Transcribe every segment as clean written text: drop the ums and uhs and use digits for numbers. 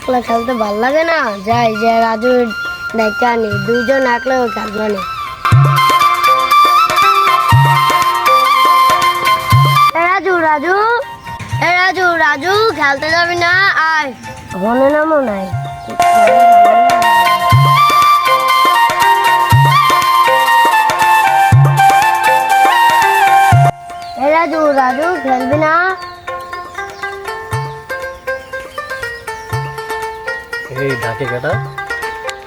একলা খেলতে ভাল লাগে না, যাই যে রাজু ডাইকা নি, দুইজন একলা খেলবে না। রাজু রাজু রাজু রাজু খেলতে যাবি না? আয়, মনে নামও নাই। রাজু রাজু খেলবি না? এই ঢাকে কাটা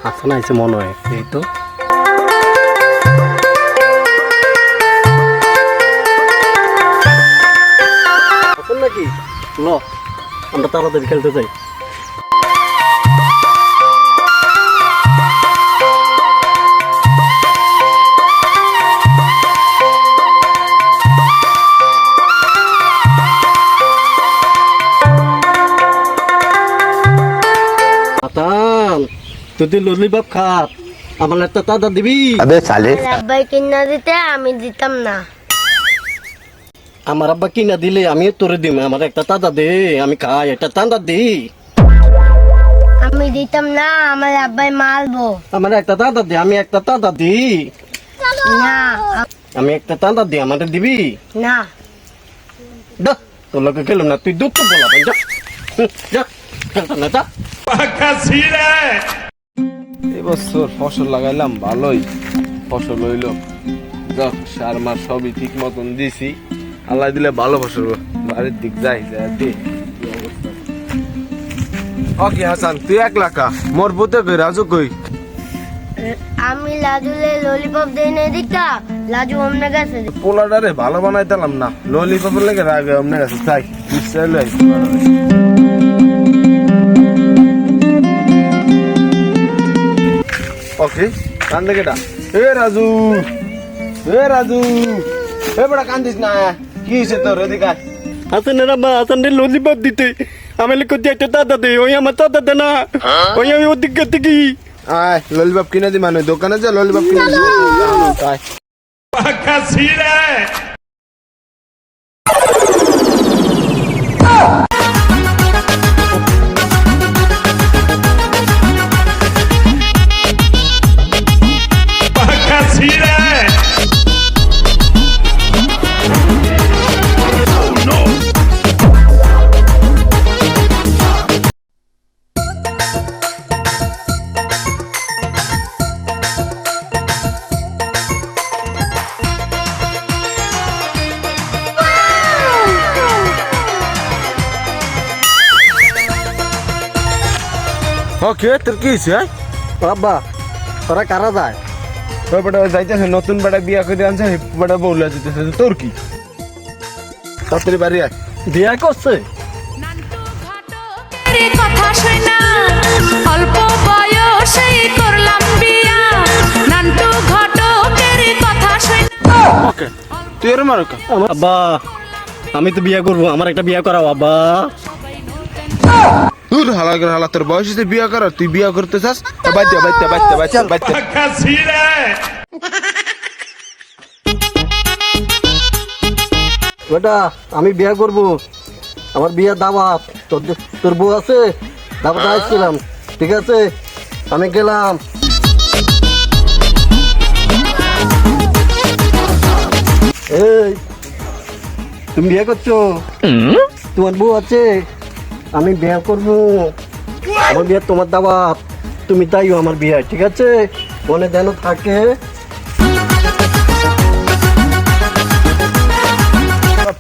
হাসান আইছে মনে হয়, এই তো হাসান নাকি? ল আমরা তাড়াতাড়ি খেলতে যাই। তুই ললিপপ খাত, আমার একটা দাদা দিবি? अबे साले আব্বাই কিনা দিতে আমি দিতাম না। আমার আব্বা কিনা দিলে আমি তোরে দিব, আমার একটা দাদা দে, আমি খাই, একটা দাদা দি। আমি দিতাম না, আমার আব্বাই মারবো। আমার একটা দাদা দে, আমি একটা দাদা দি। না আমি একটা দাদা দি, আমাদের দিবি? না দা তোর লোকে খেলো না, তুই দুঃখ বলা ভাই, যা যা খেলতে না যা। এবছর ফসল লাগাইলাম, ভালোই ফসল হইল, যাক সার মার সবই ঠিক মতন দিছি, আল্লাহ দিলে ভালো ফসল হবে। বাড়ির দিক যাই দে ওকে হাসান, তুই এক লাখা মোর পুতে কই, রাজু কই? আমি লাজুলে ললিপপ দেই না দিকা, লাজু অন্য গেছে। পোলাডারে ভালো বানাইতাম না, ললিপপের লেগে রাগে অমনে গেছে, তাই বুঝতে ওকে কান্দে কেটা? এ রাজু, এ রাজু, এ বড় কান্দিস না, কি হয়েছে তোর? এদিকে হাসানের আব্বা হাসানের ললিপপ দিতে, আমি লিখে একটা দাদা দে, ওই আমার দাদা দে না, ওই আমি ওদিকে থেকে আয় ললিপপ কিনে দি, মানে দোকানে যা ললিপপ কিনে দি। আয় ওকে তোর কি হয়েছে? আব্বা তোরা কারা যায়? ওই বেটা যাইতেছে, নতুন বেটা বিয়া করে আনছে, বেটা বউলা দিতেছে, তোর কি? তাড়াতাড়ি বাড়ি আয়। বিয়া করছে? কথা শুনা অল্প বয়সেই করলাম বিয়া, নান্টু ঘটকের কথা শুনা। ওকে তুই এর মারো কা? আব্বা আমি তো বিয়া করবো, আমার একটা বিয়া করাও আব্বা। তুই হালা করে হালা, তোর বয়স হচ্ছে বিয়া করার, তুই বিয়া করতে চাস? বাচ্চা বাচ্চা বাচ্চা বাচ্চা বাচ্চা বেটা আমি বিয়া করবো, আমার বিয়া দাওয়াত, তোর বউ আছে? দাওয়াত আসছিলাম, ঠিক আছে আমি গেলাম। এই তুমি বিয়ে করছো? তোমার বউ আছে? আমি বিয়ে করবো, আমার বিয়ে তোমার দাওয়াত, তুমি তাইও আমার বিয়ে, ঠিক আছে মনে যেন থাকে।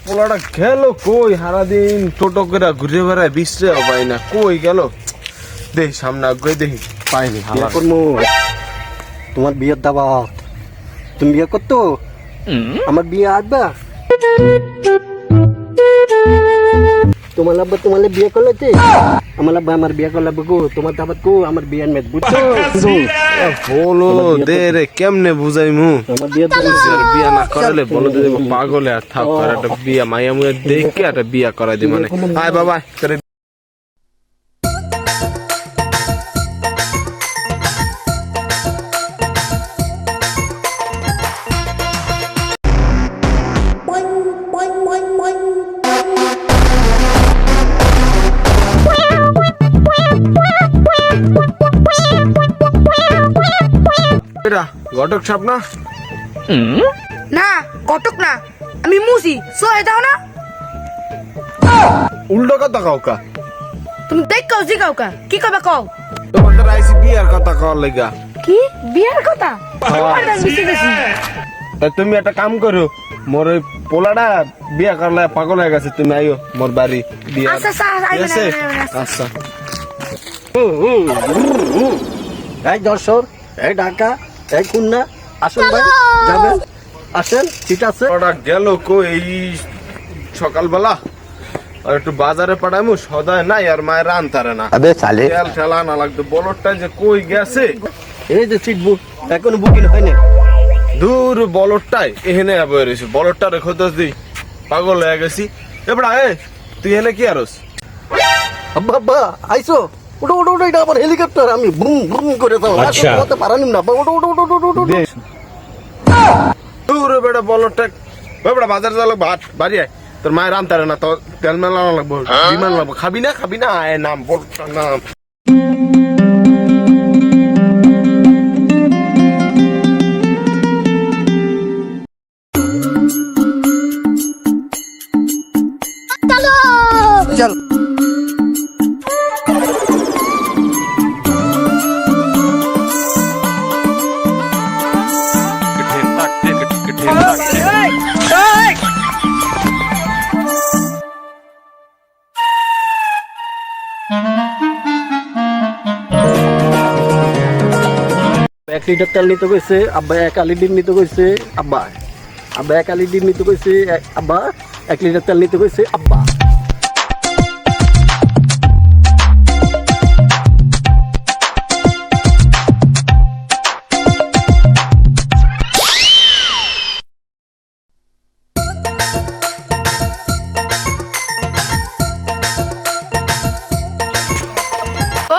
পোলাটা গেল কই? সারাদিন টোটো করে ঘুরে বেড়ায়, বিশ্রে পাই না, কই গেল? দেখি সামনে আগে দেখি, পাইনি বিয়ে করবো, তোমার বিয়ের দাওয়াত, তুমি বিয়ে করতো, আমার বিয়ে আসবা? তোমার আব্বা তোমার বিয়ে করলে, আমার আব্বা আমার বিয়ে করলে গো, তোমার দাওয়াত গো, আমার বিয়ের মেয়ে বুঝছো? বলো দে রে, কেমনে বুঝাই মু? আমার বিয়ে বিয়া না করালে বলো দে পাগলে, আর থাক একটা বিয়া মাইয়া মুয়ে দেখে একটা বিয়া করাই দি, মানে আয় বাবা করে। Wow. এটা ঘটক সাপ না? না কটক না, আমি মুসি সহে দাও না। উল্টো কথা কাও কা, তুমি দেখো জিগাও কা কি কবে কও? তোমাদের আইসি বিয়ার কথা কওয়ার লাগা। কি বিয়ার কথা? আমার না মিশে গেছি। তা তুমি একটা কাম করো, মোর ওই পোলাটা বিয়া করলে পাগল হয়ে গেছে, তুমি আইও মোর বাড়ি বিয়া। আচ্ছা, আচ্ছা, আইবেন, ঠিক আছে? আইবেন, আইবেন, আচ্ছা এই যশোর, এই ঢাকা, এই খুলনা, আসুন ভাই, যাবেন, আসেন, ঠিক আছে। ওটা গেল কই এই সকালবেলা? আর একটু বাজারে পাঠামু, সদায় নাই আর মায়ের আনতারে না। তেল ঠেলা না লাগতো, বলরটা যে কই গেছে। এই যে সিট বুক এখনো বুকিং হয়নি। দূর বলরটাই এখানে বয়ে রয়েছে, বলরটা রেখো দোষ দিই, পাগল হয়ে গেছি। এবড়া তুই এনে কি আরস? আব্বা আব্বা আইসো, ওটা ওটা ওটা, এটা আমার হেলিকপ্টার, আমি বুম বুম করে দাও। আচ্ছা পারানিম না আব্বা, ওটা ওটা ওটা ওটা ওটা। দূর বেটা বলরটা, বেটা বাজার যা লাগবো, বাড়ি আয়, তোর মায়ের আনতারে না, তোর তেল মেলা লাগবো, বিমান লাগবো, খাবি না খাবি না, আয় নাম বলরটার নাম। চল এক লিটার তেল নিতে কইছে আব্বা, 1 লিটার নিতে কইছে আব্বা, আব্বা 1 লিটার নিতে কইছে আব্বা, 1 লিটার তেল নিতে কইছে আব্বা।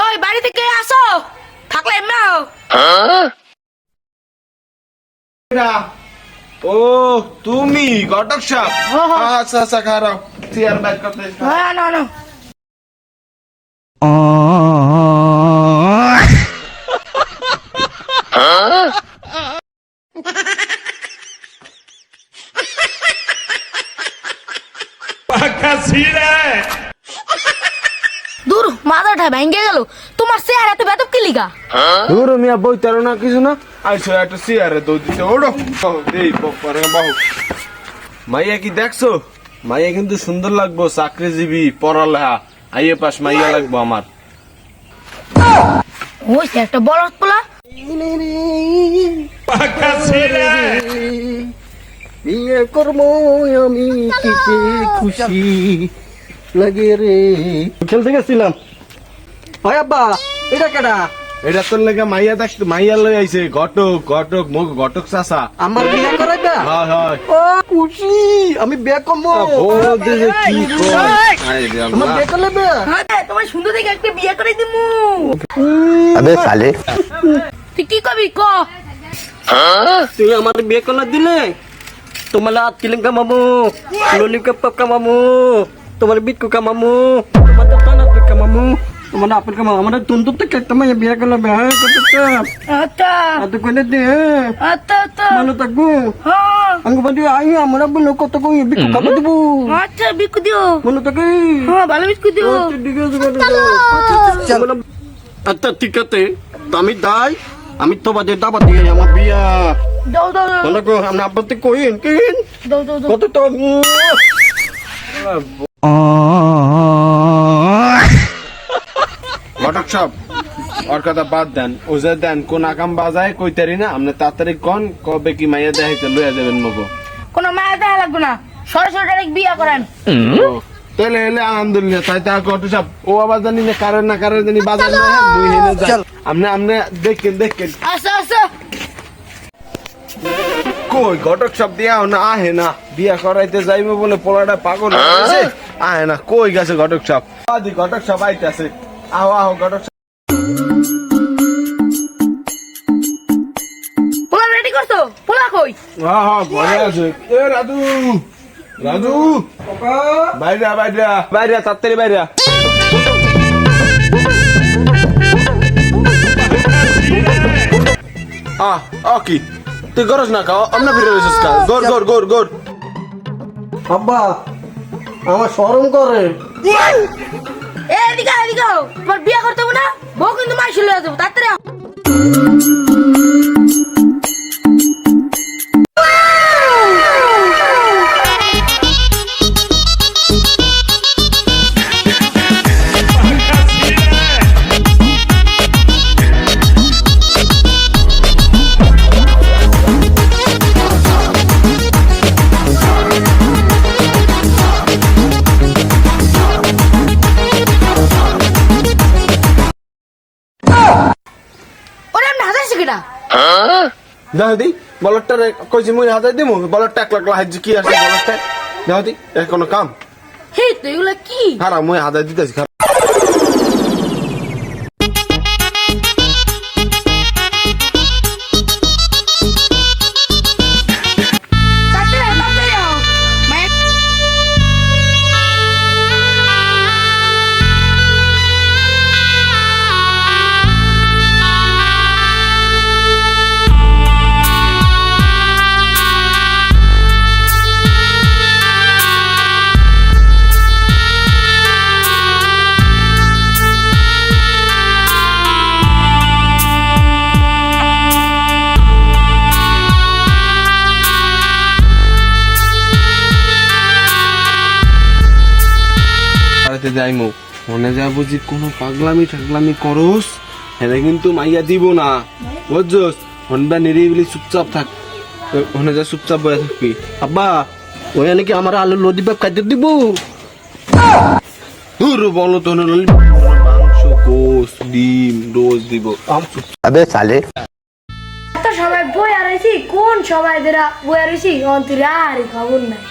ওই বাড়ি থেকে আসো, থাকলে এমনাও। ও তুমি ঘটক সাপ? আচ্ছা আচ্ছা, খারাপ চেয়ার ব্যাগ করতে। হ্যাঁ না না দূর মাথাটা ভেঙে গেল। তোমার চেহারা এত বেতব কি লিগা? দূর মিয়া বই তারো না কিছু না, আইসো একটা চেয়ারে দৌড় দিতে, ওড়ো দেই পরে বাহু। মাইয়া কি দেখছো? মাইয়া কিন্তু সুন্দর লাগবো, চাকরিজীবী, পড়ালেখা, আইএ পাস মাইয়া লাগবো আমার। ওই সে একটা বলদ পোলা। বিয়ে করবো আমি, কিতে খুশি লাগে রে। খেলতে গেছিলাম। হয় আব্বা, এটা কেডা? এটা তোর লেগে মাইয়া দেখতে, মাইয়া লই আইছে, ঘটক ঘটক মুখ ঘটক চাচা। আমার বিয়ে করাইবা? হয় হয়। ও খুশি, আমি বিয়ে করবো। বড় দিছে কি কর, আই রে আমার আল্লাহ। বিয়ে করলে বিয়ে? হ্যাঁ তোমার সুন্দর দেখে একটা বিয়ে করে দিমু। আবে সালে, তুই কি কবি ক? তুই আমার বিয়ে করলে দিলে তোমার হাত কিলিং কামামু, ললিপপ কামামু, তোমার বিটকু কামামু, তোমার টানা কামামু, তোমার আপেল কামামু। আমার তুন্দুর থেকে একটা মাইয়া বিয়ে করলে বিয়ে করতে আচ্ছা এত করে দে আচ্ছা আচ্ছা ভালো থাকবো। হ্যাঁ আমি বলি আই আমরা বলো কত কই বিটকু কামা দেবো, আচ্ছা বিকু দিও। মনে থাকে? হ্যাঁ ভালো বিকু দিও। আচ্ছা ঠিক আছে, তো আমি দাই, আমি তো বাদে দাবা দিয়ে আমার বিয়া দাও দাও দাও মনে কো আমরা আব্বাতে কইন কিন দাও দাও দাও। কত তো ঘটক সাপ, ওর কথা বাদ দেন, ওজা দেন কোন আকাম বাজায় কইতারি না, আপনি তাড়াতাড়ি কন কবে কি মাইয়া দেখাইতে লইয়া যাবেন মগো। কোনো মায়া দেখা লাগবে না, সরাসরি ডাইরেক্ট বিয়ে করেন। তাহলে এলে আলহামদুলিল্লাহ, তাই তা ঘটক সাপ, ও আবার জানি না কারেন জানি বাজার না হয়, মুই হেনে যাই। আপনি আপনি দেখেন দেখেন আচ্ছা আচ্ছা কই ঘটক সাপ দিয়াও না আহে না, বিয়া করাইতে যাইবো বলে পোলাটা পাগল হয়ে গেছে, আহে না, কই গেছে ঘটক সাপ? আদি ঘটক সাপ আইতাছে, আও আও ঘটক সাপ। পোলা রেডি করছো? পোলা কই? হ্যাঁ হ্যাঁ ঘরে আছে। এ রাজু রাজু বাইরা বাইরা বাইরা তাড়াতাড়ি বাইরা। কি তুই করস না কা আমরা ফিরে রইছিস কা গর গর গর গর আব্বা আমার শরম করে। এদিকে এদিকে তোমার বিয়ে করতে হবে না, বউ কিন্তু মাই চলে যাবো তাড়াতাড়ি আও। ওরে এমনি হাজাইছে কিনা? যাও দি বলটা কইছি মুই হাতে দিমু বলটা 1 লাখ লাহাজ কি আছে বলটা যাও দি এর কোন কাম হে তো এগুলা কি? খারা মুই হাতে দিতেছি খারা তাড়াতাড়ি আও মায়ের বাড়িতে যাইমু মনে যা বুঝি কোনো পাগলামি ঠাগলামি করস হেলে কিন্তু মাইয়া দিব না বুঝছস হনবা নিরিবিলি চুপচাপ থাক ওখানে যা চুপচাপ বয়ে থাকবি আব্বা ওই নাকি আমার আলু লদিবাব খাইতে দিব। দূর বলো তো মাংস গোস ডিম রোজ দিব আবে সালে এত সবাই বই আরাইছি, কোন সবাই দেরা বই আরাইছি অন্তরে আর খবর নাই।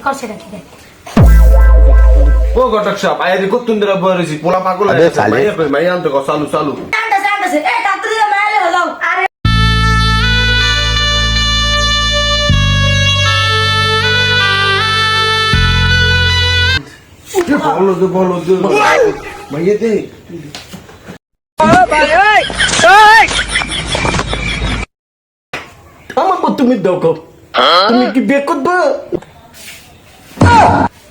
করছে নাকি ও গটক সাহেব আয়া দেখো তুন্দরা বয়ে রইছি পোলা পাগল আবে সালে। মাইয়া আনতে গো চালু চালু আন্দাছে এ তাড়াতাড়ি মাইলে হলো। আরে বলো মাইয়া দে আমাকে তুমি দেখো তুমি কি বিয়ে করবে?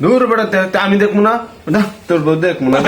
দূর বেড়াতে আমি দেখবো না তোর বউ দেখবো না